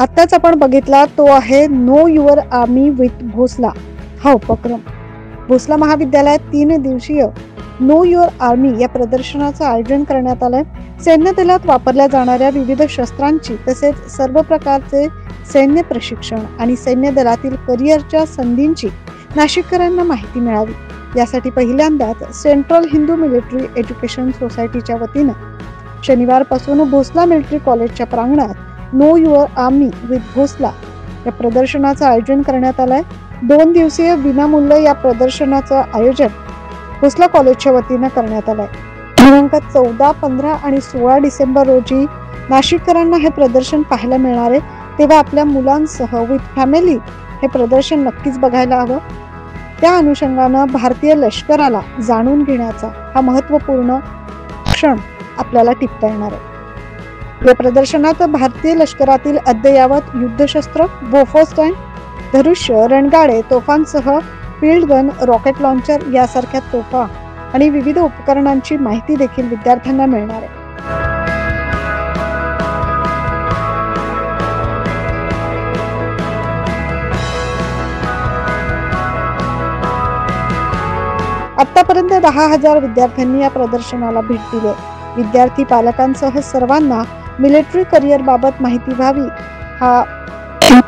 आताच आपण बघितला तो आहे know your army with Bhosla हा उपक्रम। भोसला महाविद्यालयात 3 दिवसीय नो युअर आर्मी या प्रदर्शनाचं आयोजन करण्यात आलंय। सैन्य दलात वापरल्या जाणाऱ्या विविध शस्त्रांची तसेच सर्व प्रकारचे सैन्य प्रशिक्षण आणि सैन्य दलातील करिअरच्या संधींची नाशिककरांना माहिती मिळावी यासाठी पहिल्यांदाच सेंट्रल हिंदू मिलिटरी एज्युकेशन सोसायटीच्या वतीनं शनिवारपासून भोसला मिलिटरी कॉलेजच्या प्रांगणात know your army with Bhosla या प्रदर्शनाचं आयोजन करण्यात आलंय। 2 दिवसीय विनामूल्य या प्रदर्शनाचं आयोजन भोसला कॉलेजच्या वतीनं करण्यात आलंय। दिनांक 14, 15 आणि 16 डिसेंबर रोजी नाशिककरांना हे प्रदर्शन पाहायला मिळणार आहे, तेव्हा आपल्या मुलांसह विथ फॅमिली हे प्रदर्शन नक्कीच बघायला हवं। त्या अनुषंगानं भारतीय लष्कराला जाणून घेण्याचा हा महत्त्वपूर्ण क्षण आपल्याला टिपता येणार आहे। या प्रदर्शनात भारतीय लष्करातील अद्ययावत युद्धशस्त्र, बोफोर्स, धनुष्य, रणगाडे, तोफांसह फील्ड गन, रॉकेट लॉन्चर यासारख्या तोफा आणि विविध उपकरणांची माहिती देखील विद्यार्थ्यांना मिळणार आहे। आतापर्यंत 10,000 विद्यार्थ्यांनी या प्रदर्शनाला भेट दिली आहे। विद्यार्थी पालकांसह सर्वांना मिलिटरी करिअर बाबत माहिती व्हावी हा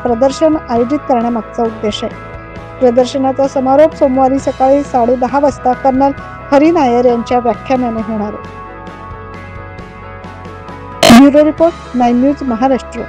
प्रदर्शन आयोजित करण्यामागचा उद्देश आहे। प्रदर्शनाचा समारोप सोमवारी सकाळी 10:30 वाजता कर्नल हरी नायर यांच्या व्याख्यानाने होणार आहे। Bureau report 9 news Maharashtra.